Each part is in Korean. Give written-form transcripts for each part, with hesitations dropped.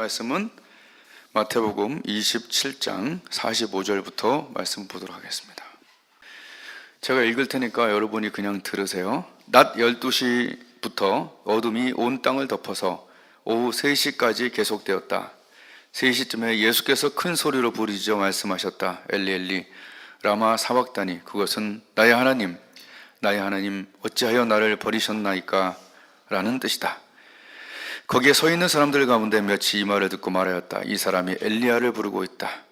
말씀은 마태복음 27장 45절부터 말씀 보도록 하겠습니다. 제가 읽을 테니까 여러분이 그냥 들으세요. 낮 12시부터 어둠이 온 땅을 덮어서 오후 3시까지 계속되었다. 3시쯤에 예수께서 큰 소리로 부르짖어 말씀하셨다. 엘리 엘리 라마 사박다니, 그것은 나의 하나님 어찌하여 나를 버리셨나이까 라는 뜻이다. 거기에 서 있는 사람들 가운데 몇이 이 말을 듣고 말하였다. 이 사람이 엘리야를 부르고 있다.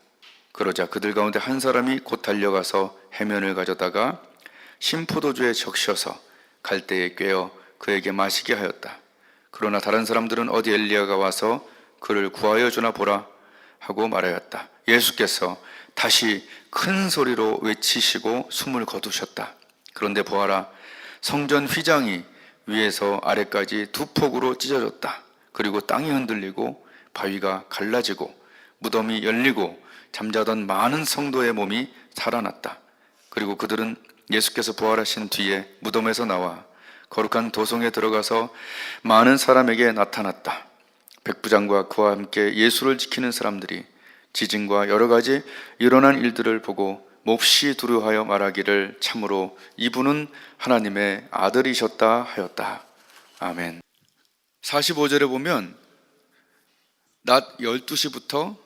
그러자 그들 가운데 한 사람이 곧 달려가서 해면을 가져다가 신포도주에 적셔서 갈대에 꿰어 그에게 마시게 하였다. 그러나 다른 사람들은 어디 엘리야가 와서 그를 구하여 주나 보라 하고 말하였다. 예수께서 다시 큰 소리로 외치시고 숨을 거두셨다. 그런데 보아라, 성전 휘장이 위에서 아래까지 두 폭으로 찢어졌다. 그리고 땅이 흔들리고 바위가 갈라지고 무덤이 열리고 잠자던 많은 성도의 몸이 살아났다. 그리고 그들은 예수께서 부활하신 뒤에 무덤에서 나와 거룩한 도성에 들어가서 많은 사람에게 나타났다. 백부장과 그와 함께 예수를 지키는 사람들이 지진과 여러 가지 일어난 일들을 보고 몹시 두려워하여 말하기를 참으로 이분은 하나님의 아들이셨다 하였다. 아멘. 45절에 보면 낮 12시부터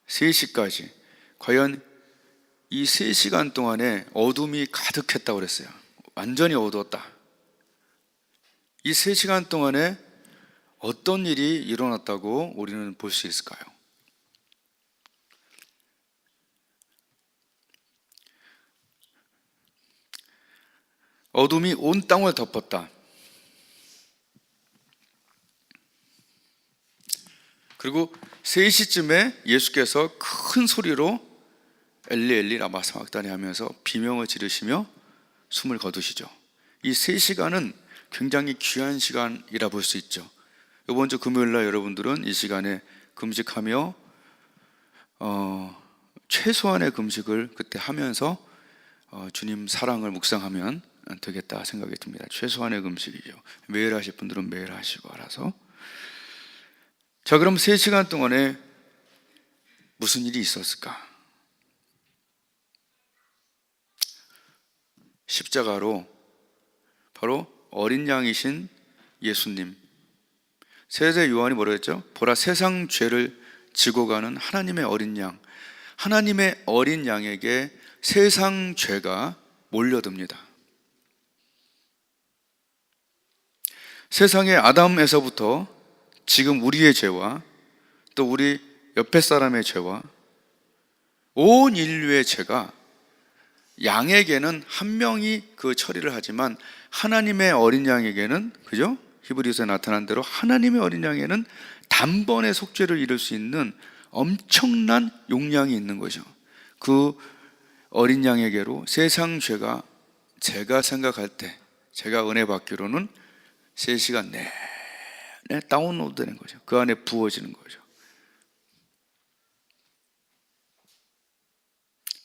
3시까지 과연 이 3시간 동안에 어둠이 가득했다고 그랬어요. 완전히 어두웠다. 이 3시간 동안에 어떤 일이 일어났다고 우리는 볼 수 있을까요? 어둠이 온 땅을 덮었다. 그리고 3시쯤에 예수께서 큰 소리로 엘리 엘리 라마 사박다니 하면서 비명을 지르시며 숨을 거두시죠. 이 3시간은 굉장히 귀한 시간이라 볼 수 있죠. 이번 주 금요일날 여러분들은 이 시간에 금식하며 최소한의 금식을 그때 하면서 주님 사랑을 묵상하면 되겠다 생각이 듭니다. 최소한의 금식이죠. 매일 하실 분들은 매일 하시고 알아서. 자, 그럼 3시간 동안에 무슨 일이 있었을까? 십자가로 바로 어린 양이신 예수님, 세례 요한이 뭐라고 했죠? 보라, 세상 죄를 지고 가는 하나님의 어린 양, 하나님의 어린 양에게 세상 죄가 몰려듭니다. 세상의 아담에서부터 지금 우리의 죄와 또 우리 옆에 사람의 죄와 온 인류의 죄가 양에게는 한 명이 그 처리를 하지만 하나님의 어린 양에게는, 그죠? 히브리서에 나타난 대로 하나님의 어린 양에는 단번에 속죄를 이룰 수 있는 엄청난 용량이 있는 거죠. 그 어린 양에게로 세상 죄가 제가 생각할 때, 제가 은혜 받기로는 3시간 내내 다운로드 되는 거죠. 그 안에 부어지는 거죠.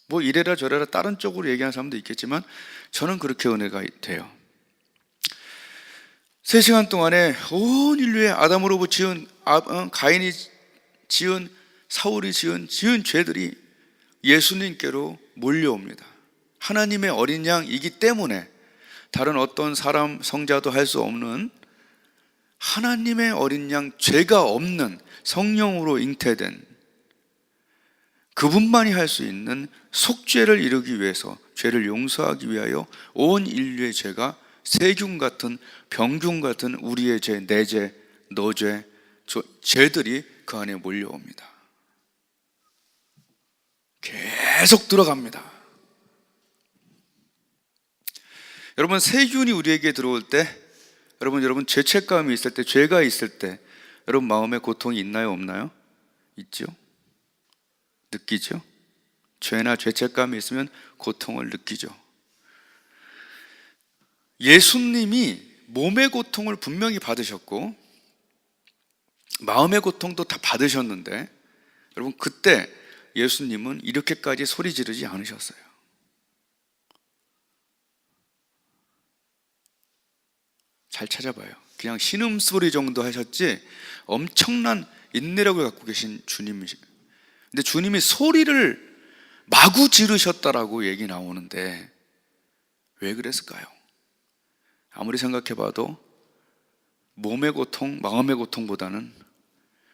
뭐 이래라 저래라 다른 쪽으로 얘기하는 사람도 있겠지만 저는 그렇게 은혜가 돼요. 3시간 동안에 온 인류의 아담으로부터 지은 가인이 지은 사울이 지은 죄들이 예수님께로 몰려옵니다. 하나님의 어린 양이기 때문에 다른 어떤 사람 성자도 할 수 없는 하나님의 어린 양, 죄가 없는 성령으로 잉태된 그분만이 할 수 있는 속죄를 이루기 위해서, 죄를 용서하기 위하여 온 인류의 죄가 세균 같은, 병균 같은 우리의 죄, 내 죄, 너 죄, 죄들이 그 안에 몰려옵니다. 계속 들어갑니다. 여러분, 세균이 우리에게 들어올 때, 여러분 죄책감이 있을 때, 죄가 있을 때 여러분 마음에 고통이 있나요, 없나요? 있죠? 느끼죠? 죄나 죄책감이 있으면 고통을 느끼죠. 예수님이 몸의 고통을 분명히 받으셨고 마음의 고통도 다 받으셨는데 여러분, 그때 예수님은 이렇게까지 소리 지르지 않으셨어요. 잘 찾아봐요. 그냥 신음소리 정도 하셨지 엄청난 인내력을 갖고 계신 주님이시. 근데 주님이 소리를 마구 지르셨다라고 얘기 나오는데 왜 그랬을까요? 아무리 생각해봐도 몸의 고통, 마음의 고통보다는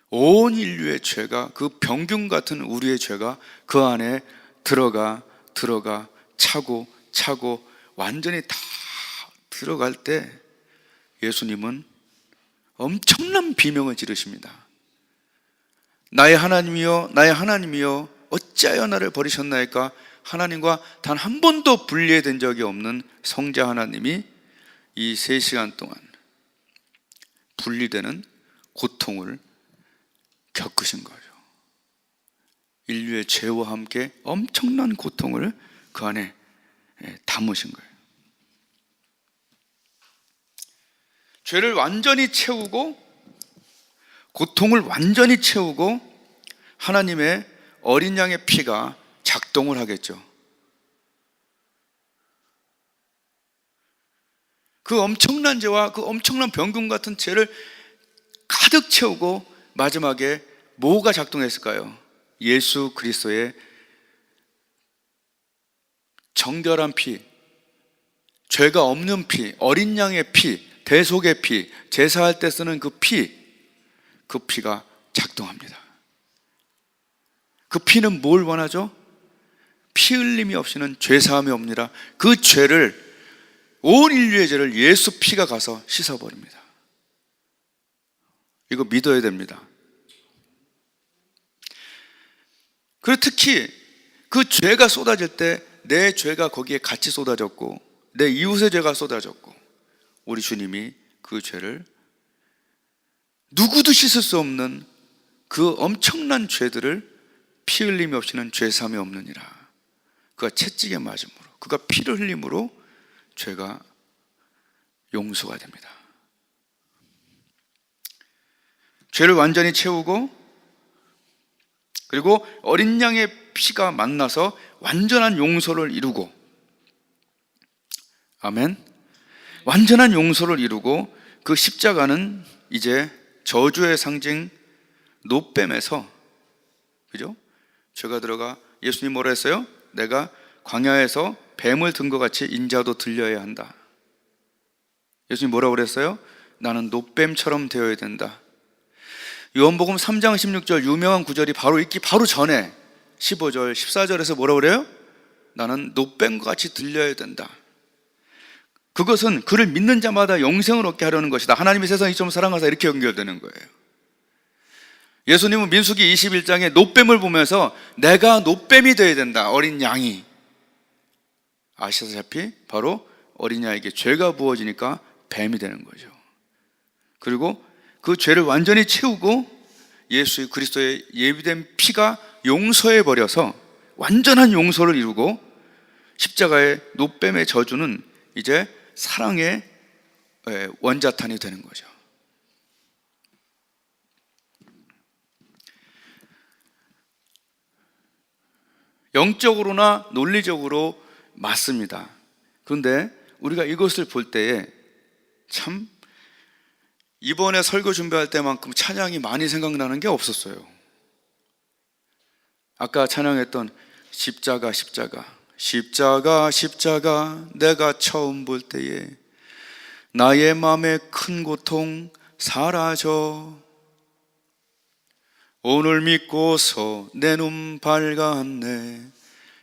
온 인류의 죄가, 그 병균 같은 우리의 죄가 그 안에 들어가 차고 완전히 다 들어갈 때 예수님은 엄청난 비명을 지르십니다. 나의 하나님이여, 나의 하나님이여, 어찌하여 나를 버리셨나이까? 하나님과 단 한 번도 분리된 적이 없는 성자 하나님이 이 3시간 동안 분리되는 고통을 겪으신 거죠. 인류의 죄와 함께 엄청난 고통을 그 안에 담으신 거예요. 죄를 완전히 채우고 고통을 완전히 채우고 하나님의 어린 양의 피가 작동을 하겠죠. 그 엄청난 죄와 그 엄청난 병균 같은 죄를 가득 채우고 마지막에 뭐가 작동했을까요? 예수 그리스도의 정결한 피, 죄가 없는 피, 어린 양의 피, 대속의 피, 제사할 때 쓰는 그 피가 작동합니다. 그 피는 뭘 원하죠? 피 흘림이 없이는 죄 사함이 없느니라. 그 죄를, 온 인류의 죄를 예수 피가 가서 씻어버립니다. 이거 믿어야 됩니다. 그리고 특히 그 죄가 쏟아질 때 내 죄가 거기에 같이 쏟아졌고 내 이웃의 죄가 쏟아졌고 우리 주님이 그 죄를 누구도 씻을 수 없는 그 엄청난 죄들을 피 흘림이 없이는 죄 사함이 없느니라. 그가 채찍에 맞음으로, 그가 피를 흘림으로 죄가 용서가 됩니다. 죄를 완전히 채우고 그리고 어린 양의 피가 만나서 완전한 용서를 이루고, 아멘. 완전한 용서를 이루고 그 십자가는 이제 저주의 상징 노뱀에서, 그죠? 죄가 들어가 예수님 뭐라 했어요? 내가 광야에서 뱀을 든 것 같이 인자도 들려야 한다. 예수님 뭐라고 그랬어요? 나는 노뱀처럼 되어야 된다. 요한복음 3장 16절 유명한 구절이 바로 있기 바로 전에 15절 14절에서 뭐라고 그래요? 나는 노뱀과 같이 들려야 된다. 그것은 그를 믿는 자마다 영생을 얻게 하려는 것이다. 하나님이 세상을 좀 사랑하사 이렇게 연결되는 거예요. 예수님은 민수기 21장에 노뱀을 보면서 내가 노뱀이 되어야 된다. 어린 양이. 아시다시피 바로 어린 양에게 죄가 부어지니까 뱀이 되는 거죠. 그리고 그 죄를 완전히 채우고 예수 그리스도의 예비된 피가 용서해 버려서 완전한 용서를 이루고 십자가의 노뱀의 저주는 이제 사랑의 원자탄이 되는 거죠. 영적으로나 논리적으로 맞습니다. 그런데 우리가 이것을 볼 때에 참 이번에 설교 준비할 때만큼 찬양이 많이 생각나는 게 없었어요. 아까 찬양했던 십자가 십자가 십자가 십자가 내가 처음 볼 때에 나의 맘의 큰 고통 사라져 오늘 믿고서 내 눈 밝았네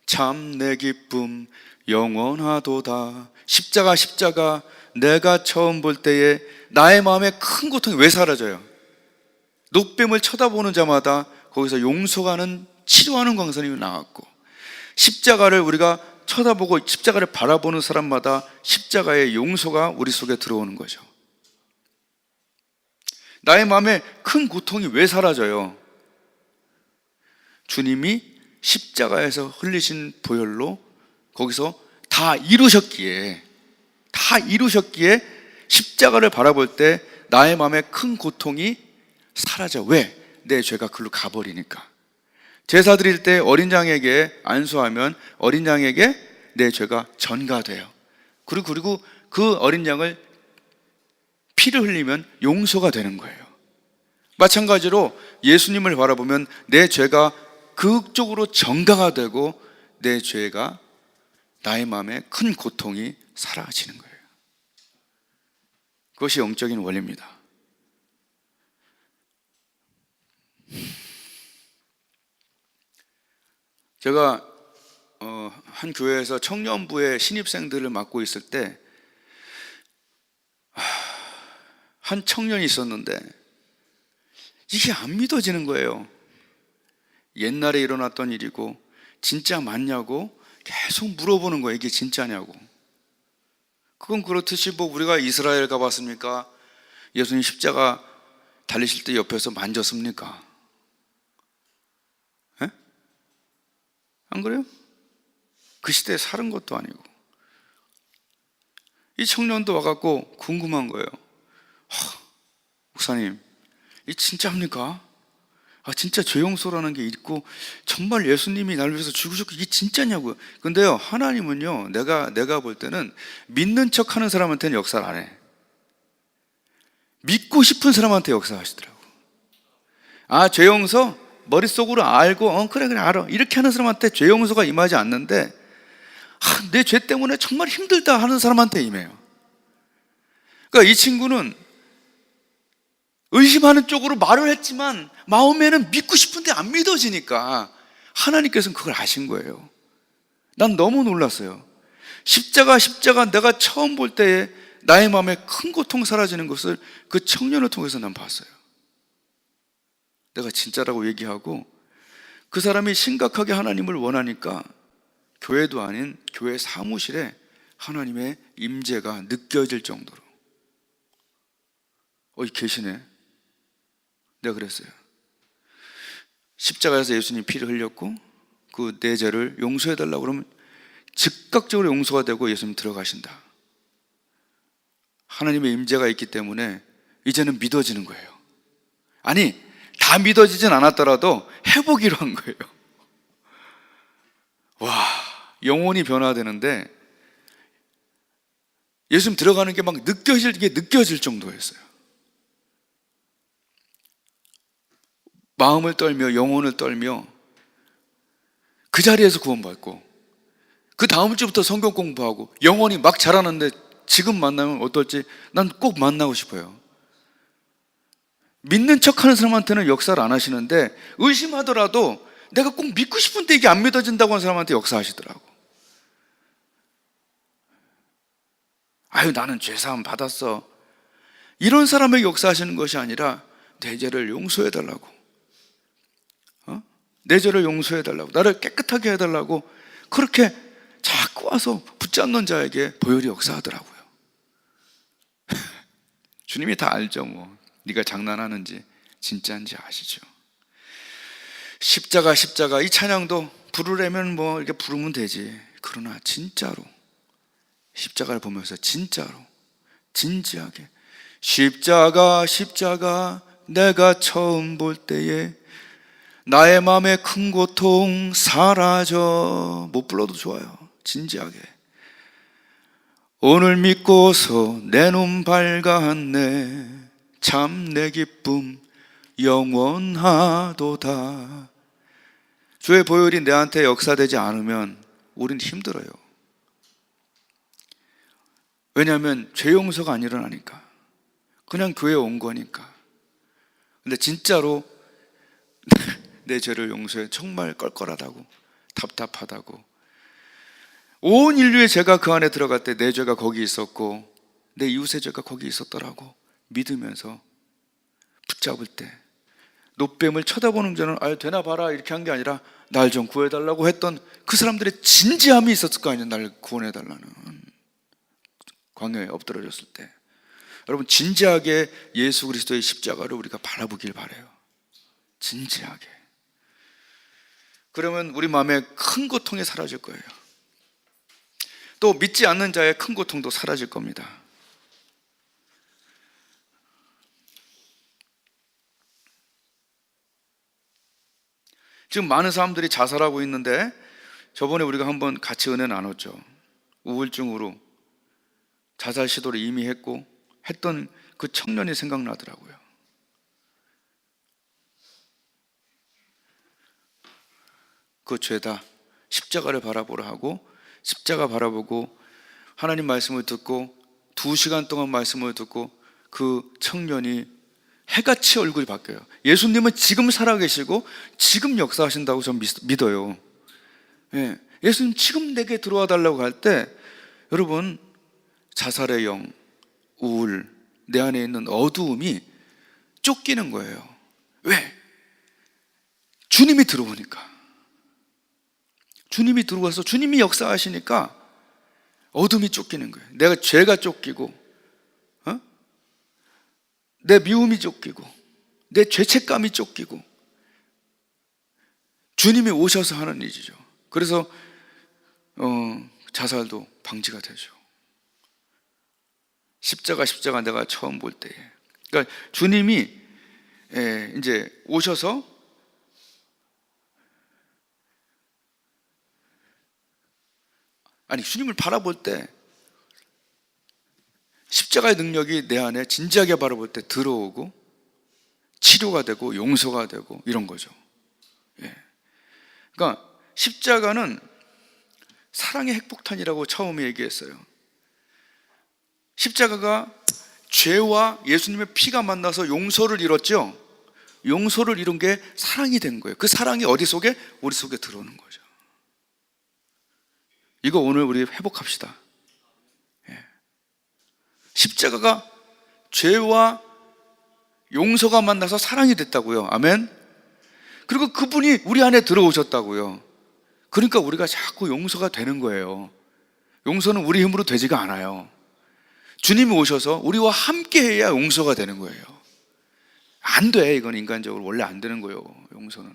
참 내 기쁨 영원하도다. 십자가 십자가 내가 처음 볼 때에 나의 마음의 큰 고통이 왜 사라져요? 노뱀을 쳐다보는 자마다 거기서 용서가는 치료하는 광선이 나왔고 십자가를 우리가 쳐다보고 십자가를 바라보는 사람마다 십자가의 용서가 우리 속에 들어오는 거죠. 나의 마음에 큰 고통이 왜 사라져요? 주님이 십자가에서 흘리신 보혈로 거기서 다 이루셨기에 십자가를 바라볼 때 나의 마음에 큰 고통이 사라져. 왜? 내 죄가 그로 가버리니까. 제사 드릴 때 어린 양에게 안수하면 어린 양에게 내 죄가 전가돼요. 그리고 그 어린 양을 피를 흘리면 용서가 되는 거예요. 마찬가지로 예수님을 바라보면 내 죄가 극적으로 정가가 되고 내 죄가 나의 마음에 큰 고통이 사라지는 거예요. 그것이 영적인 원리입니다. 제가 한 교회에서 청년부의 신입생들을 맡고 있을 때 한 청년이 있었는데 이게 안 믿어지는 거예요. 옛날에 일어났던 일이고 진짜 맞냐고 계속 물어보는 거예요. 이게 진짜냐고. 그건 그렇듯이 뭐 우리가 이스라엘 가봤습니까? 예수님 십자가 달리실 때 옆에서 만졌습니까? 에? 안 그래요? 그 시대에 살은 것도 아니고. 이 청년도 와갖고 궁금한 거예요. 목사님, 이 진짜입니까? 진짜 죄 용서라는 게 있고 정말 예수님이 나를 위해서 죽으셨고 이게 진짜냐고요. 근데요, 하나님은요, 내가 볼 때는 믿는 척하는 사람한테는 역사를 안 해. 믿고 싶은 사람한테 역사하시더라고. 죄 용서 머릿속으로 알고 그래 알아 이렇게 하는 사람한테 죄 용서가 임하지 않는데 내 죄 때문에 정말 힘들다 하는 사람한테 임해요. 그러니까 이 친구는 의심하는 쪽으로 말을 했지만 마음에는 믿고 싶은데 안 믿어지니까 하나님께서는 그걸 아신 거예요. 난 너무 놀랐어요. 십자가 내가 처음 볼 때에 나의 마음에 큰 고통 사라지는 것을 그 청년을 통해서 난 봤어요. 내가 진짜라고 얘기하고 그 사람이 심각하게 하나님을 원하니까 교회도 아닌 교회 사무실에 하나님의 임재가 느껴질 정도로 계시네. 내가 그랬어요. 십자가에서 예수님 피를 흘렸고 그 내 죄를 용서해달라고 그러면 즉각적으로 용서가 되고 예수님 들어가신다. 하나님의 임재가 있기 때문에 이제는 믿어지는 거예요. 아니, 다 믿어지진 않았더라도 해보기로 한 거예요. 와, 영혼이 변화되는데 예수님 들어가는 게 막 느껴질 정도였어요. 마음을 떨며 영혼을 떨며 그 자리에서 구원받고 그 다음 주부터 성경 공부하고 영혼이 막 자라는데 지금 만나면 어떨지 난 꼭 만나고 싶어요. 믿는 척하는 사람한테는 역사를 안 하시는데 의심하더라도 내가 꼭 믿고 싶은데 이게 안 믿어진다고 하는 사람한테 역사하시더라고. 나는 죄사함 받았어. 이런 사람에게 역사하시는 것이 아니라 내 죄를 용서해달라고, 내 죄를 용서해달라고, 나를 깨끗하게 해달라고 그렇게 자꾸 와서 붙잡는 자에게 보혈이 역사하더라고요. 주님이 다 알죠. 뭐 네가 장난하는지 진짜인지 아시죠. 십자가 이 찬양도 부르려면 뭐 이렇게 부르면 되지. 그러나 진짜로 십자가를 보면서 진짜로 진지하게 십자가 내가 처음 볼 때에 나의 마음의 큰 고통 사라져. 못 불러도 좋아요. 진지하게 오늘 믿고서 내 눈 밝았네. 참 내 기쁨 영원하도다. 주의 보혈이 내한테 역사되지 않으면 우린 힘들어요. 왜냐하면 죄 용서가 안 일어나니까. 그냥 교회에 온 거니까. 근데 진짜로 내 죄를 용서해 정말 껄껄하다고, 답답하다고, 온 인류의 죄가 그 안에 들어갈 때 내 죄가 거기 있었고 내 이웃의 죄가 거기 있었더라고 믿으면서 붙잡을 때 노뱀을 쳐다보는 자는 되나 봐라 이렇게 한 게 아니라 날 좀 구해달라고 했던 그 사람들의 진지함이 있었을 거 아니에요. 날 구원해달라는, 광야에 엎드려졌을 때. 여러분, 진지하게 예수 그리스도의 십자가를 우리가 바라보길 바라요. 진지하게. 그러면 우리 마음에 큰 고통이 사라질 거예요. 또 믿지 않는 자의 큰 고통도 사라질 겁니다. 지금 많은 사람들이 자살하고 있는데 저번에 우리가 한번 같이 은혜 나눴죠. 우울증으로 자살 시도를 이미 했고 했던 그 청년이 생각나더라고요. 그 죄다 십자가를 바라보라 하고 십자가 바라보고 하나님 말씀을 듣고 2시간 동안 말씀을 듣고 그 청년이 해같이 얼굴이 바뀌어요. 예수님은 지금 살아계시고 지금 역사하신다고 저는 믿어요. 예, 예수님 지금 내게 들어와 달라고 할 때 여러분 자살의 영, 우울, 내 안에 있는 어두움이 쫓기는 거예요. 왜? 주님이 들어오니까. 주님이 들어와서 주님이 역사하시니까 어둠이 쫓기는 거예요. 내가 죄가 쫓기고 내 미움이 쫓기고 내 죄책감이 쫓기고 주님이 오셔서 하는 일이죠. 그래서 자살도 방지가 되죠. 십자가 내가 처음 볼 때에, 그러니까 주님이 이제 오셔서 주님을 바라볼 때 십자가의 능력이 내 안에 진지하게 바라볼 때 들어오고 치료가 되고 용서가 되고 이런 거죠. 그러니까 십자가는 사랑의 핵폭탄이라고 처음에 얘기했어요. 십자가가 죄와 예수님의 피가 만나서 용서를 이뤘죠. 용서를 이룬 게 사랑이 된 거예요. 그 사랑이 어디 속에? 우리 속에 들어오는 거죠. 이거 오늘 우리 회복합시다. 십자가가 죄와 용서가 만나서 사랑이 됐다고요. 아멘. 그리고 그분이 우리 안에 들어오셨다고요. 그러니까 우리가 자꾸 용서가 되는 거예요. 용서는 우리 힘으로 되지가 않아요. 주님이 오셔서 우리와 함께 해야 용서가 되는 거예요. 안 돼. 이건 인간적으로 원래 안 되는 거예요, 용서는.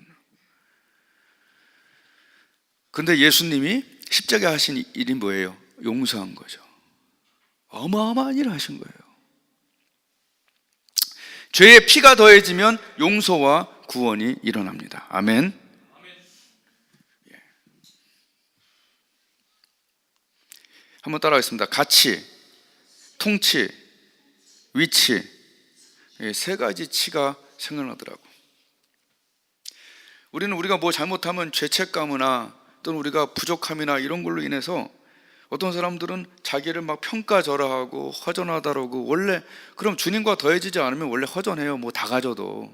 근데 예수님이 십자가에 하신 일이 뭐예요? 용서한 거죠. 어마어마한 일을 하신 거예요. 죄의 피가 더해지면 용서와 구원이 일어납니다. 아멘. 한번 따라하겠습니다. 가치, 통치, 위치, 세 가지 치가 생각나더라고. 우리가 뭐 잘못하면 죄책감이나 또는 우리가 부족함이나 이런 걸로 인해서 어떤 사람들은 자기를 막 평가절하하고 허전하다라고. 원래 그럼 주님과 더해지지 않으면 원래 허전해요. 뭐 다 가져도.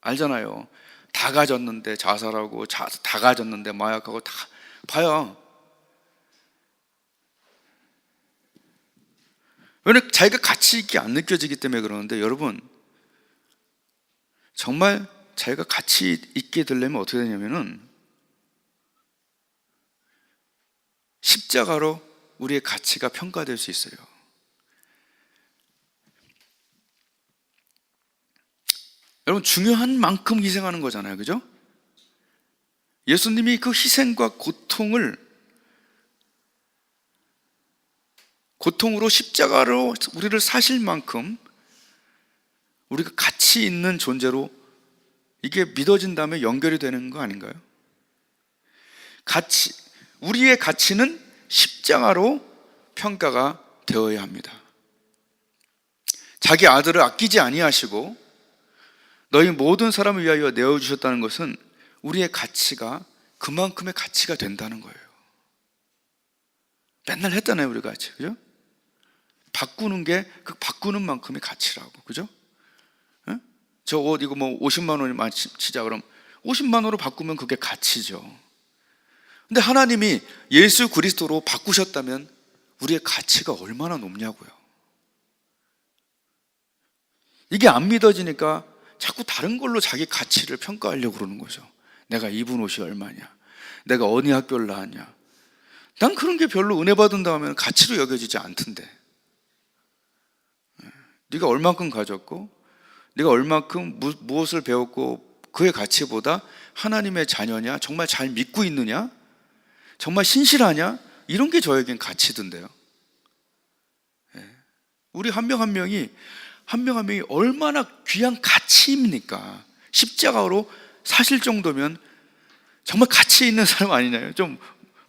알잖아요. 다 가졌는데 자살하고 다 가졌는데 마약하고 다 봐요. 왜냐면 자기가 가치 있게 안 느껴지기 때문에 그러는데, 여러분 정말 자기가 가치 있게 되려면 어떻게 되냐면은 십자가로 우리의 가치가 평가될 수 있어요. 여러분 중요한 만큼 희생하는 거잖아요. 그죠? 예수님이 그 희생과 고통으로 십자가로 우리를 사실 만큼 우리가 가치 있는 존재로 이게 믿어진다면 연결이 되는 거 아닌가요? 우리의 가치는 십자가로 평가가 되어야 합니다. 자기 아들을 아끼지 아니하시고 너희 모든 사람을 위하여 내어주셨다는 것은 우리의 가치가 그만큼의 가치가 된다는 거예요. 맨날 했잖아요, 우리 같이. 그죠? 바꾸는 게 그 바꾸는 만큼의 가치라고. 그죠? 저 옷 이거 뭐 50만 원만 치자 그럼 50만 원으로 바꾸면 그게 가치죠. 근데 하나님이 예수 그리스도로 바꾸셨다면 우리의 가치가 얼마나 높냐고요. 이게 안 믿어지니까 자꾸 다른 걸로 자기 가치를 평가하려고 그러는 거죠. 내가 입은 옷이 얼마냐, 내가 어느 학교를 나왔냐. 난 그런 게 별로 은혜 받은다 하면 가치로 여겨지지 않던데. 네가 얼만큼 가졌고 네가 얼만큼 무엇을 배웠고 그의 가치보다 하나님의 자녀냐, 정말 잘 믿고 있느냐, 정말 신실하냐, 이런 게 저에겐 가치던데요. 우리 한 명 한 명이 얼마나 귀한 가치입니까? 십자가로 사실 정도면 정말 가치 있는 사람 아니냐요? 좀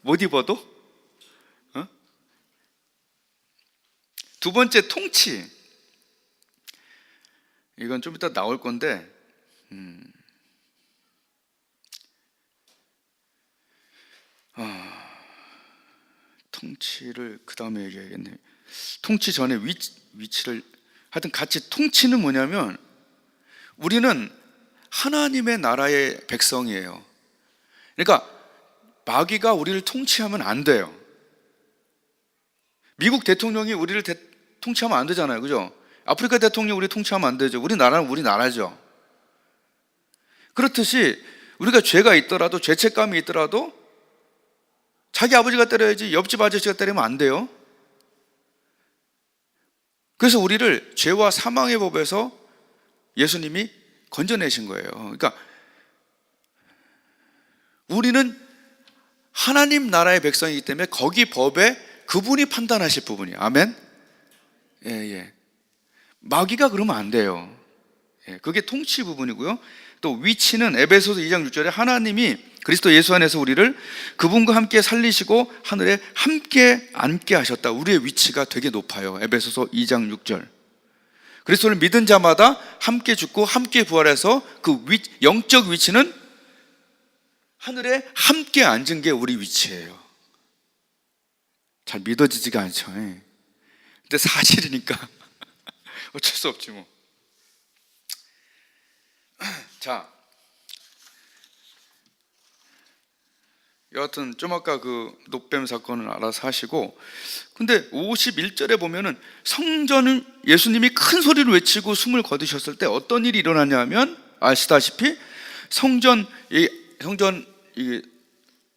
못 입어도? 두 번째, 통치. 이건 좀 이따 나올 건데, 통치를 그 다음에 얘기해야겠네. 통치 전에 위치를, 하여튼 같이, 통치는 뭐냐면 우리는 하나님의 나라의 백성이에요. 그러니까 마귀가 우리를 통치하면 안 돼요. 미국 대통령이 우리를 통치하면 안 되잖아요, 그죠? 아프리카 대통령이 우리 통치하면 안 되죠. 우리나라는 우리나라죠. 그렇듯이 우리가 죄가 있더라도, 죄책감이 있더라도 자기 아버지가 때려야지 옆집 아저씨가 때리면 안 돼요. 그래서 우리를 죄와 사망의 법에서 예수님이 건져내신 거예요. 그러니까 우리는 하나님 나라의 백성이기 때문에 거기 법에 그분이 판단하실 부분이에요. 아멘? 예. 마귀가 그러면 안 돼요. 예, 그게 통치 부분이고요. 또 위치는 에베소서 2장 6절에 하나님이 그리스도 예수 안에서 우리를 그분과 함께 살리시고 하늘에 함께 앉게 하셨다. 우리의 위치가 되게 높아요. 에베소서 2장 6절. 그리스도를 믿은 자마다 함께 죽고 함께 부활해서 그 영적 위치는 하늘에 함께 앉은 게 우리 위치예요. 잘 믿어지지가 않죠. 근데 사실이니까 어쩔 수 없지 뭐. 자, 여하튼 좀 아까 그 노뱀 사건을 알아서 하시고, 근데 51절에 보면은 성전은 예수님이 큰 소리를 외치고 숨을 거두셨을 때 어떤 일이 일어나냐면, 아시다시피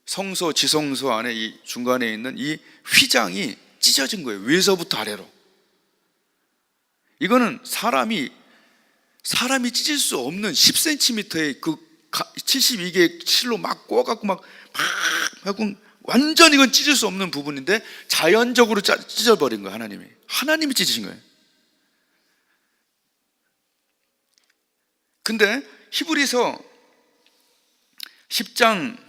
성소 지성소 안에 이 중간에 있는 이 휘장이 찢어진 거예요. 위에서부터 아래로. 이거는 사람이 찢을 수 없는 10cm의 그 72개의 실로 막 꼬아갖고 막 하고 완전 이건 찢을 수 없는 부분인데 자연적으로 찢어버린 거예요. 하나님이 찢으신 거예요. 근데 히브리서 10장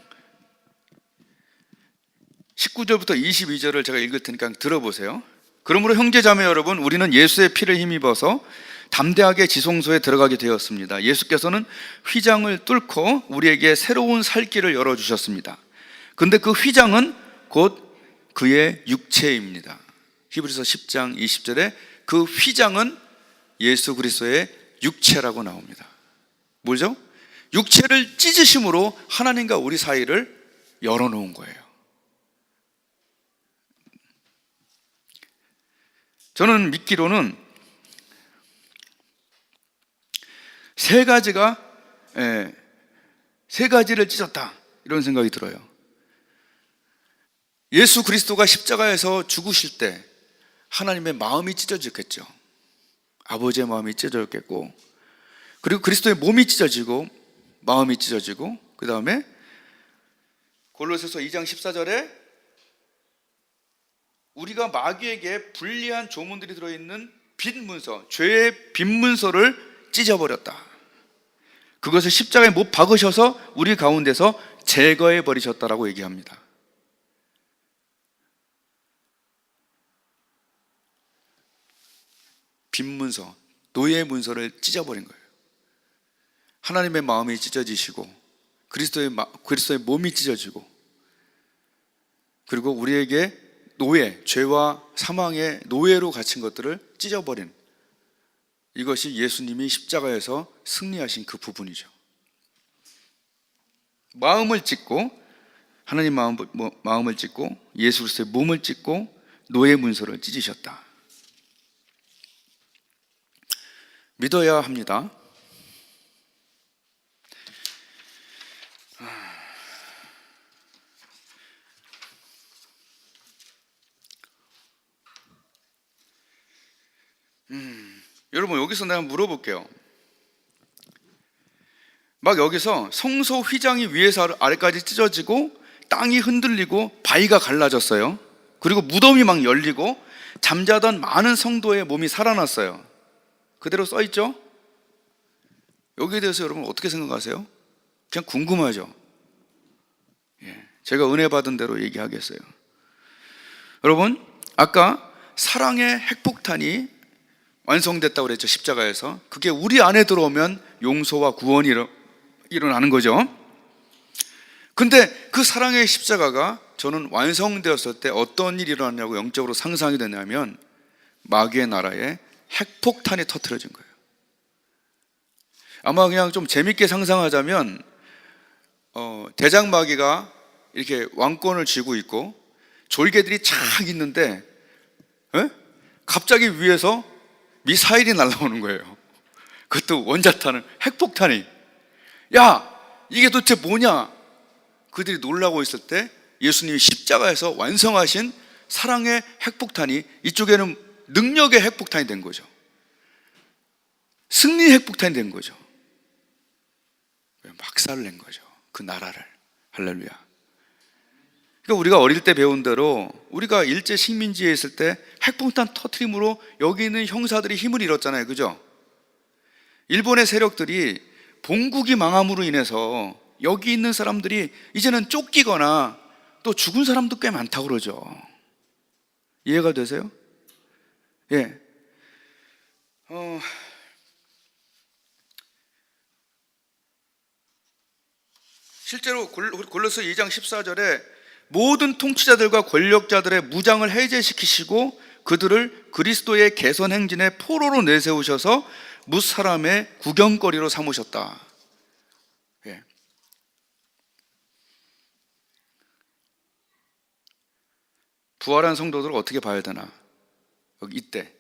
19절부터 22절을 제가 읽을 테니까 들어보세요. 그러므로 형제자매 여러분, 우리는 예수의 피를 힘입어서 담대하게 지성소에 들어가게 되었습니다. 예수께서는 휘장을 뚫고 우리에게 새로운 살 길을 열어주셨습니다. 근데 그 휘장은 곧 그의 육체입니다. 히브리서 10장 20절에 그 휘장은 예수 그리스도의 육체라고 나옵니다. 뭐죠? 육체를 찢으심으로 하나님과 우리 사이를 열어놓은 거예요. 저는 믿기로는 세 가지를 찢었다, 이런 생각이 들어요. 예수 그리스도가 십자가에서 죽으실 때 하나님의 마음이 찢어졌겠죠. 아버지의 마음이 찢어졌겠고, 그리고 그리스도의 몸이 찢어지고 마음이 찢어지고, 그 다음에 골로새서 2장 14절에 우리가 마귀에게 불리한 조문들이 들어있는 빈 문서, 죄의 빈 문서를 찢어버렸다. 그것을 십자가에 못 박으셔서 우리 가운데서 제거해 버리셨다라고 얘기합니다. 빈 문서, 노예 문서를 찢어버린 거예요. 하나님의 마음이 찢어지시고 그리스도의 몸이 찢어지고, 그리고 우리에게 죄와 사망의 노예로 갇힌 것들을 찢어버린, 이것이 예수님이 십자가에서 승리하신 그 부분이죠. 마음을 찢고, 하나님 마음을 찢고, 예수 그리스도의 몸을 찢고, 노예 문서를 찢으셨다. 믿어야 합니다. 여러분, 여기서 내가 물어볼게요. 막 여기서 성소 휘장이 위에서 아래까지 찢어지고 땅이 흔들리고 바위가 갈라졌어요. 그리고 무덤이 막 열리고 잠자던 많은 성도의 몸이 살아났어요. 그대로 써있죠? 여기에 대해서 여러분 어떻게 생각하세요? 그냥 궁금하죠? 제가 은혜 받은 대로 얘기하겠어요. 여러분, 아까 사랑의 핵폭탄이 완성됐다고 그랬죠. 십자가에서. 그게 우리 안에 들어오면 용서와 구원이 일어나는 거죠. 근데 그 사랑의 십자가가 저는 완성되었을 때 어떤 일이 일어났냐고 영적으로 상상이 되냐면 마귀의 나라에 핵폭탄이 터뜨려진 거예요. 아마 그냥 좀 재밌게 상상하자면 대장마귀가 이렇게 왕권을 쥐고 있고 졸개들이 쫙 있는데 갑자기 위에서 미사일이 날아오는 거예요. 그것도 원자탄을, 핵폭탄이. 야, 이게 도대체 뭐냐? 그들이 놀라고 있을 때 예수님이 십자가에서 완성하신 사랑의 핵폭탄이 이쪽에는 능력의 핵폭탄이 된 거죠. 승리의 핵폭탄이 된 거죠. 박살을 낸 거죠. 그 나라를. 할렐루야. 그러니까 우리가 어릴 때 배운 대로 우리가 일제 식민지에 있을 때 핵폭탄 터트림으로 여기 있는 형사들이 힘을 잃었잖아요. 그죠? 일본의 세력들이 본국이 망함으로 인해서 여기 있는 사람들이 이제는 쫓기거나 또 죽은 사람도 꽤 많다고 그러죠. 이해가 되세요? 예. 실제로 골로새 2장 14절에 모든 통치자들과 권력자들의 무장을 해제시키시고 그들을 그리스도의 개선 행진의 포로로 내세우셔서 무사람의 구경거리로 삼으셨다. 예. 부활한 성도들을 어떻게 봐야 되나? 이때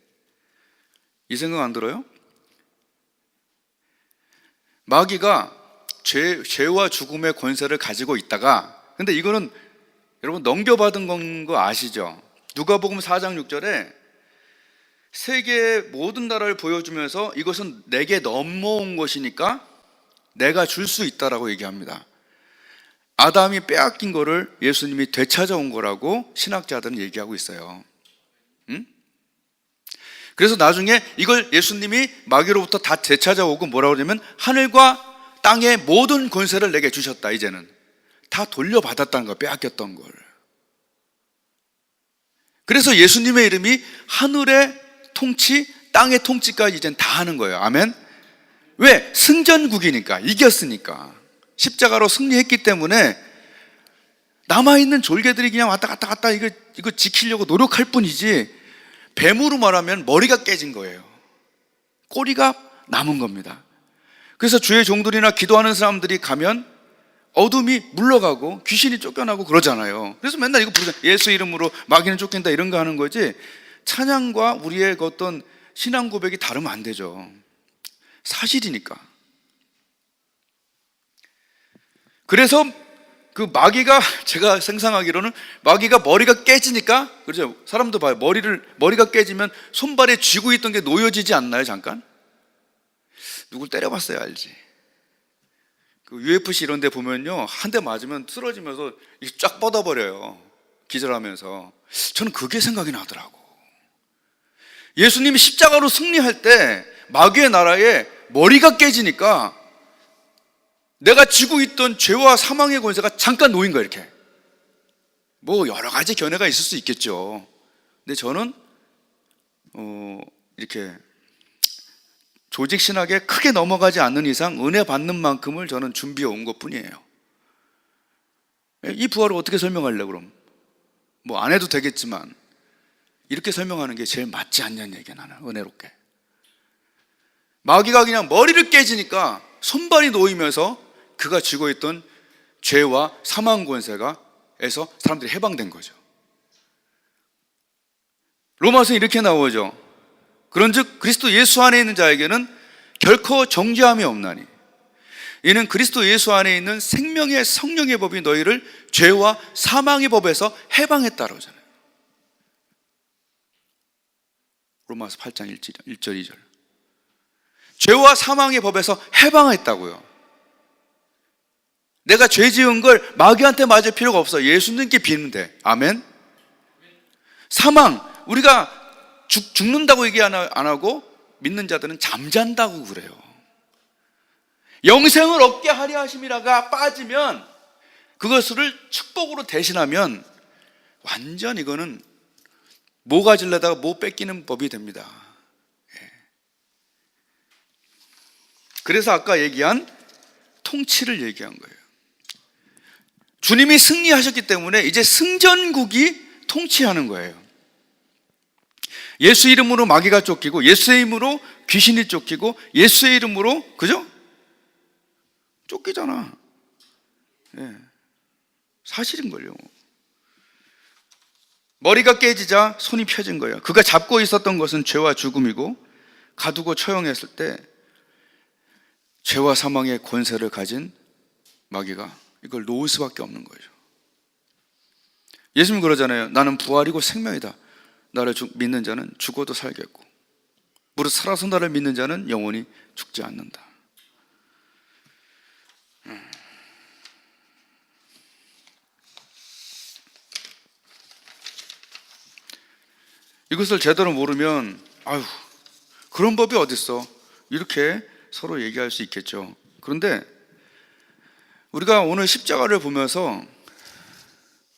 이 생각 안 들어요? 마귀가 죄와 죽음의 권세를 가지고 있다가, 근데 이거는 여러분 넘겨받은 건 거 아시죠? 누가복음 4장 6절에 세계의 모든 나라를 보여주면서 이것은 내게 넘어온 것이니까 내가 줄 수 있다라고 얘기합니다. 아담이 빼앗긴 거를 예수님이 되찾아온 거라고 신학자들은 얘기하고 있어요. 그래서 나중에 이걸 예수님이 마귀로부터 다 되찾아오고 뭐라고 그러냐면 하늘과 땅의 모든 권세를 내게 주셨다. 이제는 다 돌려받았다는 거, 빼앗겼던 걸. 그래서 예수님의 이름이 하늘의 통치, 땅의 통치까지 이젠 다 하는 거예요. 아멘. 왜? 승전국이니까, 이겼으니까, 십자가로 승리했기 때문에 남아있는 졸개들이 그냥 왔다 갔다 이거 지키려고 노력할 뿐이지, 뱀으로 말하면 머리가 깨진 거예요. 꼬리가 남은 겁니다. 그래서 주의 종들이나 기도하는 사람들이 가면 어둠이 물러가고 귀신이 쫓겨나고 그러잖아요. 그래서 맨날 이거 부르잖아요. 예수 이름으로 마귀는 쫓긴다 이런 거 하는 거지, 찬양과 우리의 그 어떤 신앙 고백이 다르면 안 되죠. 사실이니까. 그래서 그 마귀가, 제가 상상하기로는 마귀가 머리가 깨지니까, 그렇죠? 사람도 봐요. 머리가 깨지면 손발에 쥐고 있던 게 놓여지지 않나요? 잠깐? 누굴 때려봤어야 알지. 그 UFC 이런 데 보면요, 한 대 맞으면 쓰러지면서 쫙 뻗어버려요. 기절하면서. 저는 그게 생각이 나더라고. 예수님이 십자가로 승리할 때 마귀의 나라에 머리가 깨지니까 내가 쥐고 있던 죄와 사망의 권세가 잠깐 놓인 거야. 이렇게 뭐 여러 가지 견해가 있을 수 있겠죠. 근데 저는 이렇게 조직 신학에 크게 넘어가지 않는 이상 은혜 받는 만큼을 저는 준비해 온 것 뿐이에요. 이 부활을 어떻게 설명하려고 그럼? 뭐 안 해도 되겠지만 이렇게 설명하는 게 제일 맞지 않냐는 얘기야. 나는 은혜롭게 마귀가 그냥 머리를 깨지니까 손발이 놓이면서 그가 쥐고 있던 죄와 사망 권세가 에서 사람들이 해방된 거죠. 로마서에 이렇게 나오죠. 그런즉 그리스도 예수 안에 있는 자에게는 결코 정죄함이 없나니 이는 그리스도 예수 안에 있는 생명의 성령의 법이 너희를 죄와 사망의 법에서 해방했다 그러잖아요. 로마서 8장 1절 2절. 죄와 사망의 법에서 해방했다고요. 내가 죄 지은 걸 마귀한테 맞을 필요가 없어. 예수님께 비면 돼. 아멘. 사망, 우리가 죽는다고 얘기 안 하고 믿는 자들은 잠잔다고 그래요. 영생을 얻게 하려 하심이라가 빠지면, 그것을 축복으로 대신하면 완전 이거는 뭐 가지려다가 뭐 뺏기는 법이 됩니다. 예. 그래서 아까 얘기한 통치를 얘기한 거예요. 주님이 승리하셨기 때문에 이제 승전국이 통치하는 거예요. 예수 이름으로 마귀가 쫓기고, 예수의 이름으로 귀신이 쫓기고, 예수의 이름으로, 그죠? 쫓기잖아. 예. 사실인걸요. 머리가 깨지자 손이 펴진 거예요. 그가 잡고 있었던 것은 죄와 죽음이고, 가두고 처형했을 때 죄와 사망의 권세를 가진 마귀가 이걸 놓을 수밖에 없는 거죠. 예수님 그러잖아요. 나는 부활이고 생명이다. 나를 믿는 자는 죽어도 살겠고, 무릇 살아서 나를 믿는 자는 영원히 죽지 않는다. 이것을 제대로 모르면 아유, 그런 법이 어딨어, 이렇게 서로 얘기할 수 있겠죠. 그런데 우리가 오늘 십자가를 보면서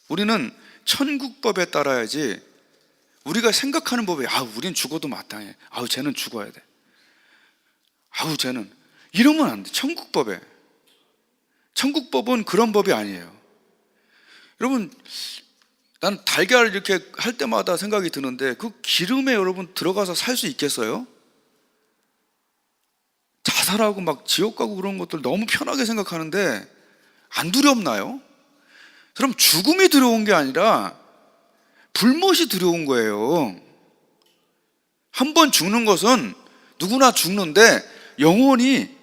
우리는 천국법에 따라야지, 우리가 생각하는 법에 우린 죽어도 마땅해, 쟤는 죽어야 돼, 쟤는 이러면 안 돼. 천국법은 그런 법이 아니에요. 여러분, 난 달걀 이렇게 할 때마다 생각이 드는데, 그 기름에 여러분 들어가서 살 수 있겠어요? 자살하고 막 지옥 가고 그런 것들 너무 편하게 생각하는데 안 두렵나요? 그럼 죽음이 두려운 게 아니라 불못이 두려운 거예요. 한 번 죽는 것은 누구나 죽는데, 영원히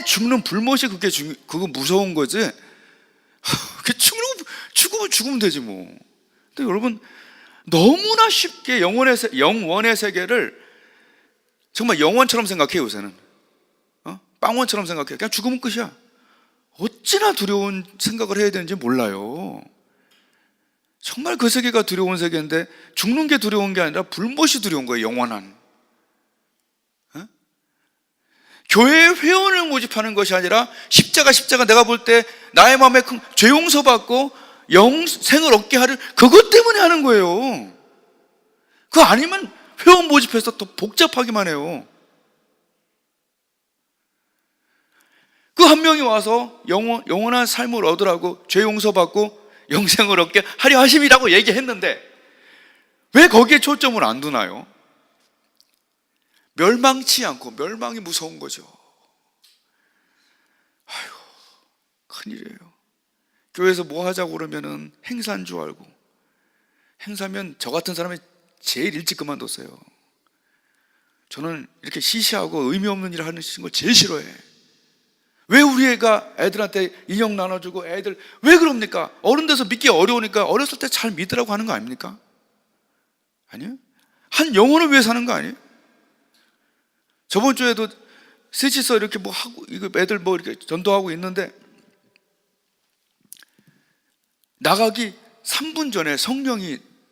죽는 불못이 그거 무서운 거지. 죽으면 되지 뭐. 근데 여러분, 너무나 쉽게 영원의 세계를 정말 영원처럼 생각해요. 요새는 빵원처럼 생각해요. 그냥 죽으면 끝이야. 어찌나 두려운 생각을 해야 되는지 몰라요. 정말 그 세계가 두려운 세계인데, 죽는 게 두려운 게 아니라 불못이 두려운 거예요. 영원한. 교회의 회원을 모집하는 것이 아니라 십자가 내가 볼 때 나의 마음에 큰 죄 용서받고 영생을 얻게 하는 그것 때문에 하는 거예요. 그거 아니면 회원 모집해서 더 복잡하기만 해요. 그 한 명이 와서 영원한 삶을 얻으라고, 죄 용서받고 영생을 얻게 하려 하심이라고 얘기했는데 왜 거기에 초점을 안 두나요? 멸망치 않고, 멸망이 무서운 거죠. 아유, 큰일이에요. 교회에서 뭐 하자고 그러면은 행사인 줄 알고, 행사면 저 같은 사람이 제일 일찍 그만뒀어요. 저는 이렇게 시시하고 의미 없는 일을 하는 걸 제일 싫어해. 왜 우리 애가 애들한테 인형 나눠주고, 애들 왜 그럽니까? 어른 돼서 믿기 어려우니까 어렸을 때 잘 믿으라고 하는 거 아닙니까? 아니요? 한 영혼을 위해 사는 거 아니에요? 저번 주에도 셋이서 이렇게 뭐 하고, 이거 애들 뭐 이렇게 전도하고 있는데, 나가기 3분 전에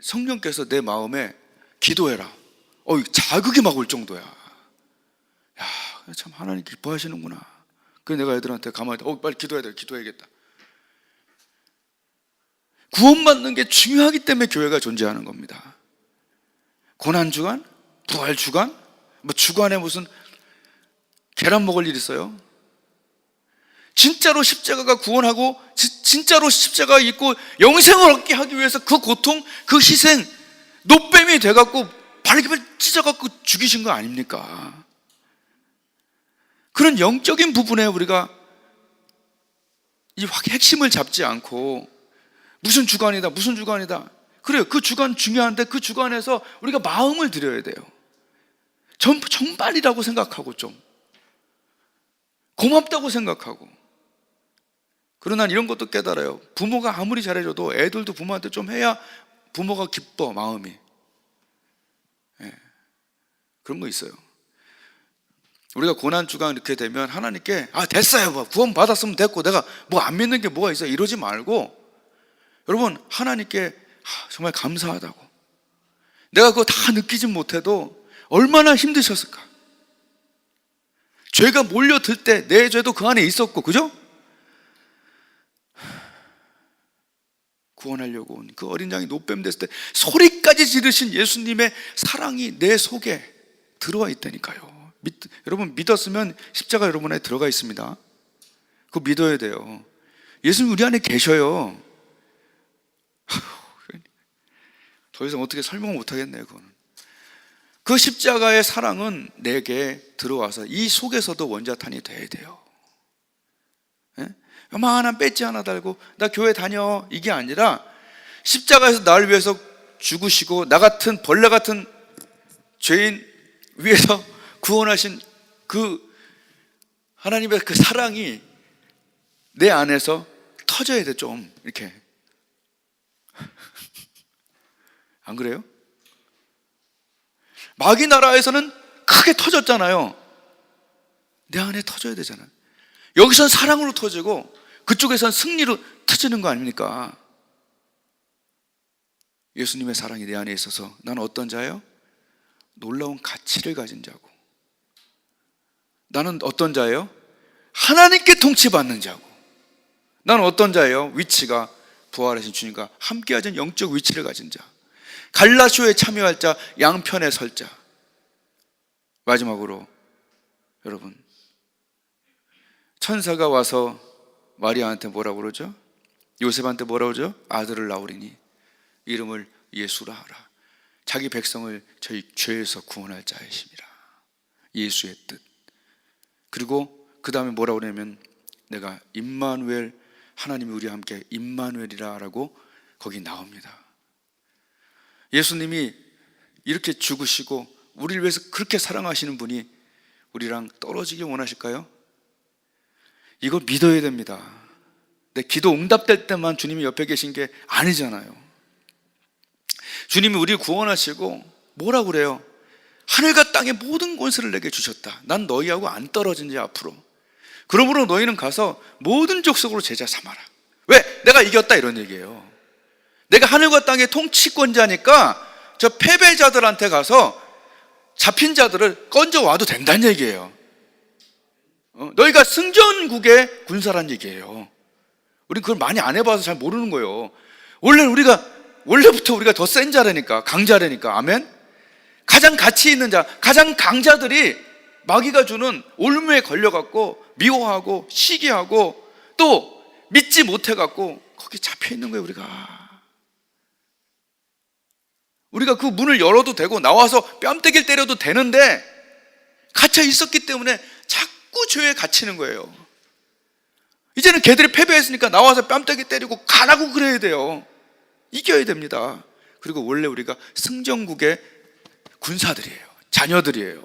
성령께서 내 마음에 기도해라. 자극이 막 올 정도야. 야, 참 하나님 기뻐하시는구나. 그래서 내가 애들한테 가만히 빨리 기도해야겠다. 구원받는 게 중요하기 때문에 교회가 존재하는 겁니다. 고난주간, 부활주간, 뭐 주간에 무슨 계란 먹을 일 있어요? 진짜로 십자가가 구원하고, 진짜로 십자가가 있고 영생을 얻게 하기 위해서 그 고통, 그 희생, 노뱀이 돼갖고 발기발 찢어갖고 죽이신 거 아닙니까? 그런 영적인 부분에 우리가 이 핵심을 잡지 않고 무슨 주간이다 그래요. 그 주간 중요한데 그 주간에서 우리가 마음을 들여야 돼요. 정말이라고 생각하고, 좀 고맙다고 생각하고. 그러나 이런 것도 깨달아요. 부모가 아무리 잘해줘도 애들도 부모한테 좀 해야 부모가 기뻐, 마음이. 그런 거 있어요. 우리가 고난주간 이렇게 되면 하나님께 됐어요, 구원 받았으면 됐고 내가 뭐 안 믿는 게 뭐가 있어, 이러지 말고, 여러분, 하나님께 정말 감사하다고, 내가 그거 다 느끼진 못해도 얼마나 힘드셨을까. 죄가 몰려들 때 내 죄도 그 안에 있었고, 그죠? 구원하려고 온 그 어린 양이 노뱀 됐을 때 소리까지 지르신 예수님의 사랑이 내 속에 들어와 있다니까요. 여러분 믿었으면 십자가 여러분 안에 들어가 있습니다. 그거 믿어야 돼요. 예수님 우리 안에 계셔요. 더 이상 어떻게 설명 못 하겠네요. 그거는. 그 십자가의 사랑은 내게 들어와서 이 속에서도 원자탄이 돼야 돼요. 예? 요만한 배지 하나 달고 나 교회 다녀 이게 아니라 십자가에서 나를 위해서 죽으시고 나 같은 벌레 같은 죄인 위해서 구원하신 그 하나님의 그 사랑이 내 안에서 터져야 돼. 좀 이렇게. 안 그래요? 마귀 나라에서는 크게 터졌잖아요. 내 안에 터져야 되잖아요. 여기선 사랑으로 터지고 그쪽에선 승리로 터지는 거 아닙니까? 예수님의 사랑이 내 안에 있어서 나는 어떤 자예요? 놀라운 가치를 가진 자고, 나는 어떤 자예요? 하나님께 통치받는 자고, 나는 어떤 자예요? 위치가 부활하신 주님과 함께하신 영적 위치를 가진 자, 갈라쇼에 참여할 자, 양편에 설 자. 마지막으로 여러분, 천사가 와서 마리아한테 뭐라고 그러죠? 요셉한테 뭐라고 그러죠? 아들을 낳으리니 이름을 예수라 하라. 자기 백성을 저희 죄에서 구원할 자이심이라. 예수의 뜻. 그리고 그 다음에 뭐라고 그러냐면 내가 임마누엘, 하나님이 우리와 함께 임마누엘이라 라고 거기 나옵니다. 예수님이 이렇게 죽으시고 우리를 위해서 그렇게 사랑하시는 분이 우리랑 떨어지길 원하실까요? 이걸 믿어야 됩니다. 내 기도 응답될 때만 주님이 옆에 계신 게 아니잖아요. 주님이 우리를 구원하시고 뭐라고 그래요? 하늘과 땅의 모든 권세를 내게 주셨다. 난 너희하고 안 떨어진지 앞으로. 그러므로 너희는 가서 모든 족속으로 제자 삼아라. 왜? 내가 이겼다 이런 얘기예요. 내가 하늘과 땅의 통치권자니까 저 패배자들한테 가서 잡힌 자들을 건져와도 된다는 얘기예요. 너희가 승전국의 군사란 얘기예요. 우린 그걸 많이 안 해봐서 잘 모르는 거예요. 원래부터 우리가 더 센 자라니까, 강자라니까. 아멘? 가장 가치 있는 자, 가장 강자들이 마귀가 주는 올무에 걸려갖고 미워하고 시기하고 또 믿지 못해갖고 거기 잡혀 있는 거예요. 우리가 그 문을 열어도 되고 나와서 뺨때기를 때려도 되는데 갇혀 있었기 때문에 자꾸 죄에 갇히는 거예요. 이제는 걔들이 패배했으니까 나와서 뺨때기 때리고 가라고 그래야 돼요. 이겨야 됩니다. 그리고 원래 우리가 승전국의 군사들이에요. 자녀들이에요.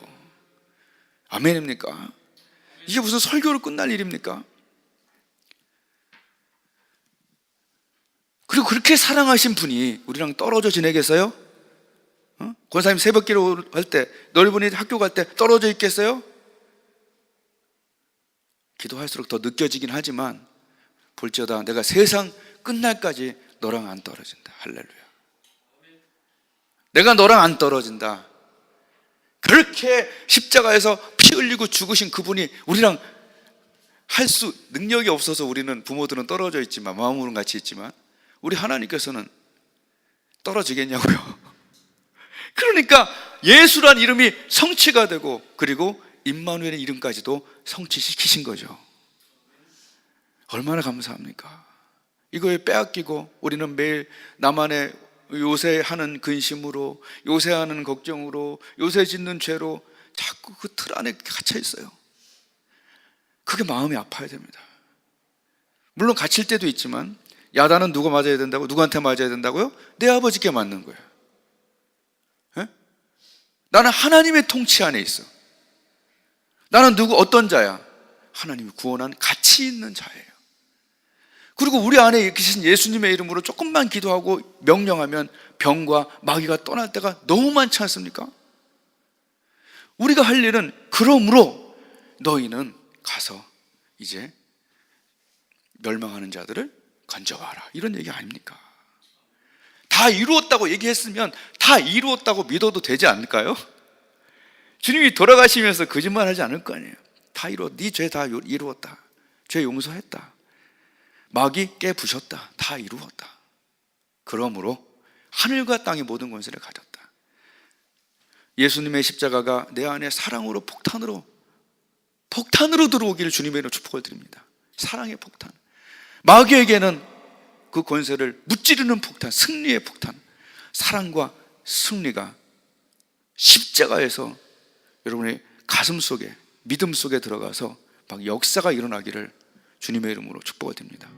아멘입니까? 이게 무슨 설교로 끝날 일입니까? 그리고 그렇게 사랑하신 분이 우리랑 떨어져 지내겠어요? 권사님 새벽기도 할 때, 넓은이 학교 갈 때 떨어져 있겠어요? 기도할수록 더 느껴지긴 하지만 볼지어다 내가 세상 끝날까지 너랑 안 떨어진다. 할렐루야. 내가 너랑 안 떨어진다. 그렇게 십자가에서 피 흘리고 죽으신 그분이 우리랑 능력이 없어서 우리는 부모들은 떨어져 있지만, 마음으로는 같이 있지만 우리 하나님께서는 떨어지겠냐고요. 그러니까 예수란 이름이 성취가 되고 그리고 임마누엘의 이름까지도 성취시키신 거죠. 얼마나 감사합니까? 이거에 빼앗기고 우리는 매일 나만의 요새 하는 근심으로, 요새 하는 걱정으로, 요새 짓는 죄로 자꾸 그 틀 안에 갇혀 있어요. 그게 마음이 아파야 됩니다. 물론 갇힐 때도 있지만 야단은 누가 맞아야 된다고? 누구한테 맞아야 된다고요? 내 아버지께 맞는 거예요. 에? 나는 하나님의 통치 안에 있어. 나는 어떤 자야? 하나님이 구원한 가치 있는 자예요. 그리고 우리 안에 계신 예수님의 이름으로 조금만 기도하고 명령하면 병과 마귀가 떠날 때가 너무 많지 않습니까? 우리가 할 일은 그러므로 너희는 가서 이제 멸망하는 자들을 건져와라, 이런 얘기 아닙니까? 다 이루었다고 얘기했으면 다 이루었다고 믿어도 되지 않을까요? 주님이 돌아가시면서 거짓말 하지 않을 거 아니에요. 다 네 죄 다 이루었다. 죄 용서했다. 마귀 깨부셨다. 다 이루었다. 그러므로 하늘과 땅의 모든 권세를 가졌다. 예수님의 십자가가 내 안에 사랑으로 폭탄으로 들어오기를 주님의 이름으로 축복을 드립니다. 사랑의 폭탄. 마귀에게는 그 권세를 무찌르는 폭탄, 승리의 폭탄, 사랑과 승리가 십자가에서 여러분의 가슴 속에, 믿음 속에 들어가서 막 역사가 일어나기를 주님의 이름으로 축복을 드립니다.